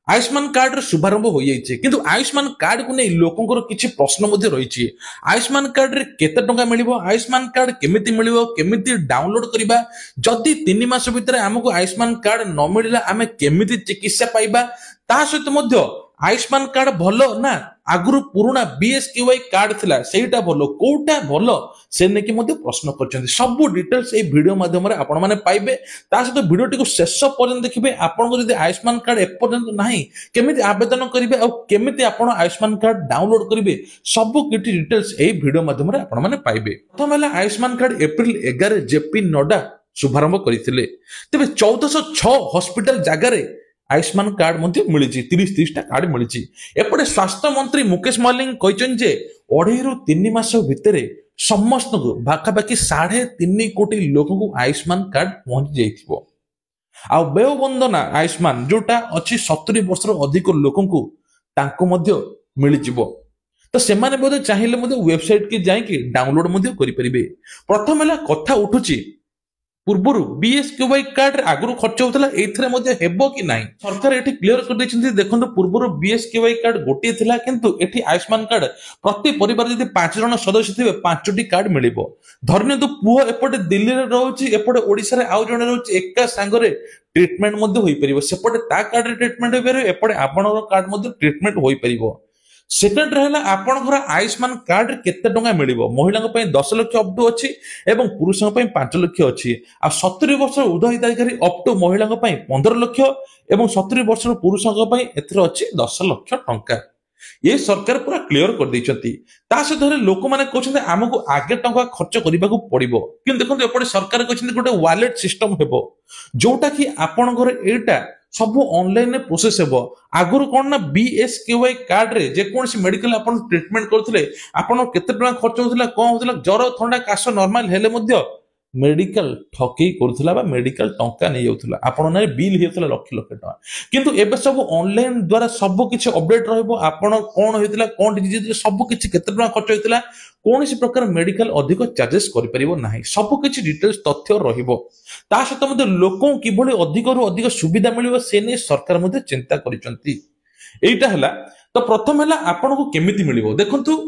Ayushman card शुभारंभ हो जाइए किंतु आयुष्मान कार्ड को नहीं लोकंर किसी प्रश्न रही आयुष्मान कार्ड रे केते टंका मिलिबो आयुष्मान कार्ड केमिति मिलिबो केमिति डाउनलोड करबा जदि 3 मास भितर हमको आयुष्मान कार्ड न मिलला आमे केमिति चिकित्सा पाइबा ता सहित मध्य आयुष्मान कार्ड भलो ना आगुरु पुराना बीएसकेवाई कार्ड थिला सेटा भलो कोटा भलो से नेकी मध्य प्रश्न करछन्ती सब डिटेल्स ए वीडियो माध्यम रे आपण माने पाइबे ता सहित वीडियो टिको शेष पर्यंत देखिबे आपण को जदि आयुष्मान कार्ड एपर्यंत नाही केमिति आवेदन करिवे और केमिति आपण आयुष्मान कार्ड डाउनलोड करिवे सब किछि डिटेल्स ए वीडियो माध्यम रे आपण माने पाइबे प्रथम हला आयुष्मान कार्ड अप्रैल 11 जेपी नड्डा शुभारंभ करथिले तबे 1406 हॉस्पिटल जगह रे आयुष्मान कार्ड मध्य मिली 30-30 टा कार्ड मिली एपटे स्वास्थ्य मंत्री मुकेश मल्लिक कहछन जे 2.5 ରୁ 3 मास भितरे समस्त को बाकी 3.5 कोटी लोक को आयुष्मान कार्ड पहुंच जाइथिबो आ व्ययबंदना आयुष्मान जोटा अछि 70 वर्ष अधिक लोक को तांको मध्य मिली जिवो तो सेमाने बोधे चाहिए मध्य वेबसाइट के जाई कि डाउनलोड मध्य करि परिबे प्रथम हला कथा उठुची पूर्वर बीएसकेवाई कार्ड आगुरी खर्च होता एथरे मध्य हेबो कि नाही सरकार एठी क्लियर कर दैछन्ती देखंतु पूर्वर बीएसकेवाई कार्ड गोटे थिला किंतु एठी आयुष्मान कार्ड प्रति परिवार जदि 5 जन सदस्य थिबे 5टी कार्ड मिलिबो धरने तो पुओ एपटे दिल्ली रे रहउची एपटे ओडिसा रे आउ जने रहउची एका संग रे ट्रीटमेंट मध्य होई परिबो सेपटे ता कार्ड रे ट्रीटमेंट होई परिबो एपटे आपनर कार्ड मध्य ट्रीटमेंट होई परिबो सेकेंड रहला आपनकर आयुष्मान कार्ड केते टंका मिलिबो महिला पई 10 लाख अप टू अछि एवं पुरुषों पई 5 लाख अछि आ 70 वर्ष ऊर्ध्व हिताधिकारी अप टू महिला पई 15 लाख एवं 70 वर्ष पुरुषों पई एथर अछि 10 लाख टंका ये सरकार पूरा क्लियर कर दैछंती ता सहित लोक माने कहछन्ते हमको आगे टंका खर्च करबाकू पड़िबो कि देखंतु एपटे सरकार कहछन्ते गोटे वॉलेट सिस्टम हेबो जोटा कि आपनकर एटा सब ऑनलाइन प्रोसेस हेबो आगुरु कोन ना बीएसकेवाई कार्ड रे जे कोनसी मेडिकल आपन ट्रीटमेंट करथले आपन केते टका खर्च होतला कोन होतला ज्वर ठंडा काश नॉर्मल हेले मध्य मेडिकल ठकी करथला बा मेडिकल टंका नै जाउथला आपन नै बिल हेतला लाख लाख टका किंतु एबे सब ऑनलाइन द्वारा सब किछ अपडेट रहबो आपन कोन होतला कोन डिजीज सब किछ केते टका खर्च होतला कोनसी प्रकार मेडिकल अधिक चार्जेस करि परिबो नाही सब किछ डिटेल्स तथ्य रहिबो ता सहित मध्य लोकों किभली अधिक रु अधिक सुविधा मिलिबो से नै सरकार मध्य चिंता करिसंती एटा हला तो प्रथम हला आपन को केमिति मिलिबो देखंतु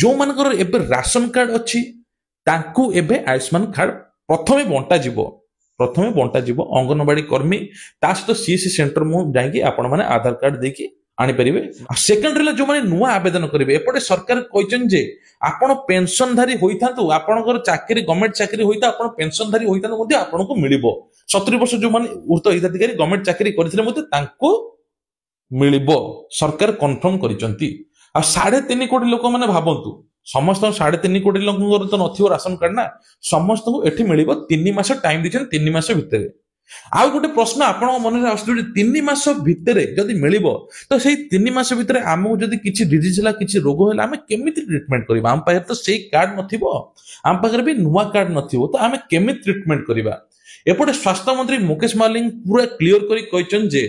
जो मानकर एबे राशन कार्ड अछि तांकू एबे आयुष्मान कार्ड प्रथमे बंटा जीवो अंगनवाड़ी कर्मी ता सहित सीएससी सेंटर मु जाई आपण माने आधार कार्ड देकी आनी परिबे सेकंड रे जो माने नुवा आवेदन करिवे एपटे सरकार कहचन जे आपण पेंशनधारी होइथांतु आपनकर चाकरी गवर्नमेंट चाकरी होइता आपण पेंशनधारी होइथांतु मध्ये आपनको मिलिबो 70 वर्ष जो माने ऊर्ध्व हिताधिकारी गवर्नमेंट चाकरी करथिले मध्ये तांको मिलिबो सरकार कंफर्म करिसंती आ 3.5 कोटी लोक माने भाबंतु समस्त 3.5 कोटी लोकंकर तो नथिबो राशन कार्ड ना समस्त को एठी मिलिबो 3 मास टाइम दिछन 3 मास भितरे आ गोटे प्रश्न आपण मन रे आसु 3 मास भितरे जदि मिलिबो तो सेही 3 मास भितरे हमहु जदि किछि डिजीज हला किछि रोग हला हमें केमिति ट्रीटमेंट करबा हम पाखे तो सेही कार्ड नथिबो हम पाखे भी नुवा कार्ड नथिबो तो हमें केमिति ट्रीटमेंट करबा एपटे स्वास्थ्य मंत्री मुकेश मल्लिक पूरा क्लियर करी कहचन जे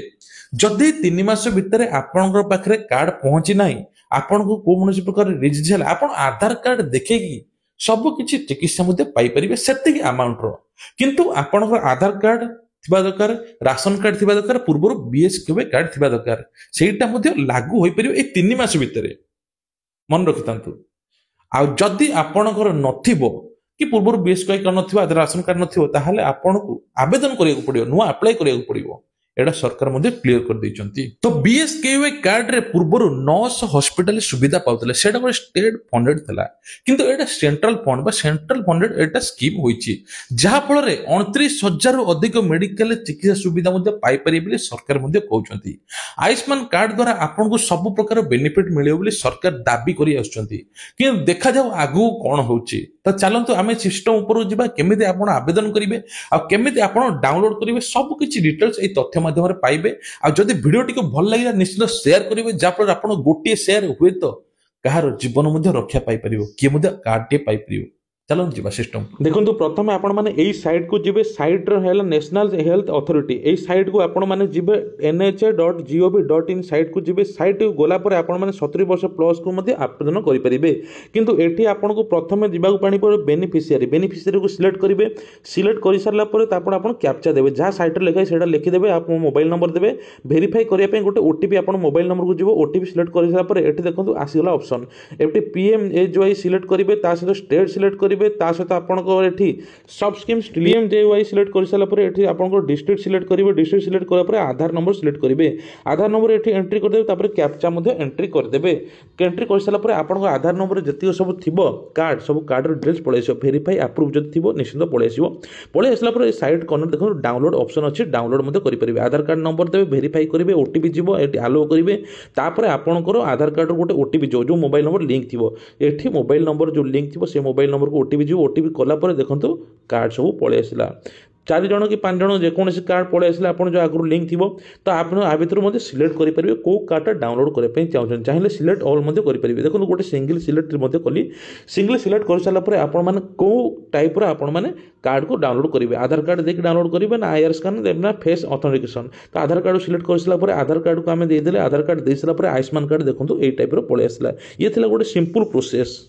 जदि 3 मास भितरे आपनकर पाखरे कार्ड पहुंची नाही आपन को कोनोसी प्रकार डिजीज हला आपन आधार कार्ड देखेकी सब किछि चिकित्सा मध्ये पाई परिबे सेतिकी अमाउंट रो किंतु आपनकर आधार कार्ड थिबा दरकार राशन कार्ड थिबा दरकार पूर्व बीएसकेवाई कार्ड थिबा दरकार सेटा मध्ये लागू होई परिबे ए 3 मास भितरे मन रखितांतु आ जदि आपनकर नथिबो कि पूर्व बीएसकेवाई कार्ड नथिबा राशन कार्ड नथिबो ताहाले आपनको आवेदन करियो पड़ियो नुवा अप्लाई करियो पड़ियो एडा सरकार मध्ये क्लियर कर दैचंती तो बीएसकेवाई कार्ड रे पूर्वरु 900 हॉस्पिटल सुविधा पाउतले सेटा को स्टेट फंडेड थला किंतु एडा सेंट्रल फंड बा सेंट्रल फंडेड एटा स्कीम होईची जहा फल रे 29,000 रु अधिक मेडिकल चिकित्सा सुविधा मध्ये पाई परिबे ବୋଲି सरकार मध्ये कहउचंती आयुष्मान कार्ड द्वारा आपन को सब प्रकार बेनिफिट मिलियो ବୋଲି सरकार दाबी करी आछंती कि देखा जाऊ आगु कोन होउची तो चलंतु आमे सिस्टम ऊपर जिबा केमिति आपन आवेदन करिवे आ केमिति आपन डाउनलोड करिवे सब किछि डिटेल्स ए तथ्य माध्यम रे पाइबे आ जदि वीडियो टिको भल लागिला निश्चित शेयर करिवे जा पर आपन गोटे शेयर हुए तो कहार जीवन मध्ये रक्षा पाई परिबो कि मध्ये कार्ड टे पाई परिबो चलो जी सिस्टम देखो प्रथम आपण मैंने यही साइट को जी साइट है नेशनल हेल्थ अथॉरिटी यही साइट को आपण मैंने जी NHA.gov.in साइट को जी साइट को गलापर आपण मैंने 70 वर्ष प्लस को आवेदन करेंगे किंतु एठी आपण को प्रथम जावाक पड़े बेनिफिशियरी को सिलेक्ट करेंगे सिलेक्ट कर सारापर आप कैप्चा देवे जहाँ साइट लिखाई से लिखिदेवे आप मोबाइल नंबर देवे भेरीफाई करने गोटे ओटीपी आप मोबाइल नंबर को जी ओटीपी सिलेक्ट कर सारापर ये देखो आसीगला ऑप्शन एटी PMJY सिलेक्ट करेंगे सहित स्टेट सिलेक्ट करेंगे सहित आपंकर सब स्कीम PMJY सिलेक्ट कर सारापर ये आपंकर डिस्ट्रिक्ट सिलेक्ट करेंगे डिस्ट्रिक्ट सिलेक्ट करापर आधार नंबर सिलेक्ट करेंगे आधार नंबर ये एंट्री करदे कैप्चा एंट्री करदे एंट्री कर सारापर आपंकर आधार नंबर जितक सब थी कार्ड सब कार्ड डिटेल्स पलि आस भेरीफाई आप्रुव जब थी निश्चित पलि आसला साइट कर्नर देखो डाउनलोड ऑप्शन अच्छी डाउनलोड करेंगे आधार कार्ड नंबर देवे भेरीफाई करेंगे ओटीपी जीव ये आलो करेंगे तापर आपंकर आधार कार्ड गोटे ओटीपी जो मोबाइल नंबर लिंक थी ये मोबाइल नंबर जो लिंक थी से मोबाइल नंबर को ओटीपी जीव ओटीपी कलापर देखो कार्ड सब पलि आसला 4 जन कि 5 जन जेकोसी कार्ड पलि आसले आप जो आगुरी लिंक थी तो आप भितर सिलेक्ट करेंगे कौ कार्डटा डाउनलोड करने चाहते चाहिए सिलेक्ट ऑल करेंगे देखो गोटे सिंगल सिलेक्ट कली सिंगल सिलेक्ट कर सारापर आपण कौ टाइप आपण मैंने कार्ड को डाउनलोड करेंगे आधार कार्ड देखिए डाउनलोड करेंगे ना IR स्कैन ना फेस ऑथेंटिकेशन तो आधार कार्ड सिलेक्ट कर सारापर आधार कार्ड को आम देदेले आधार कार्ड दे सारापर आयुष्मान कार्ड देखो ये टाइप पलि आसला ये गोटे सिंपल प्रोसेस।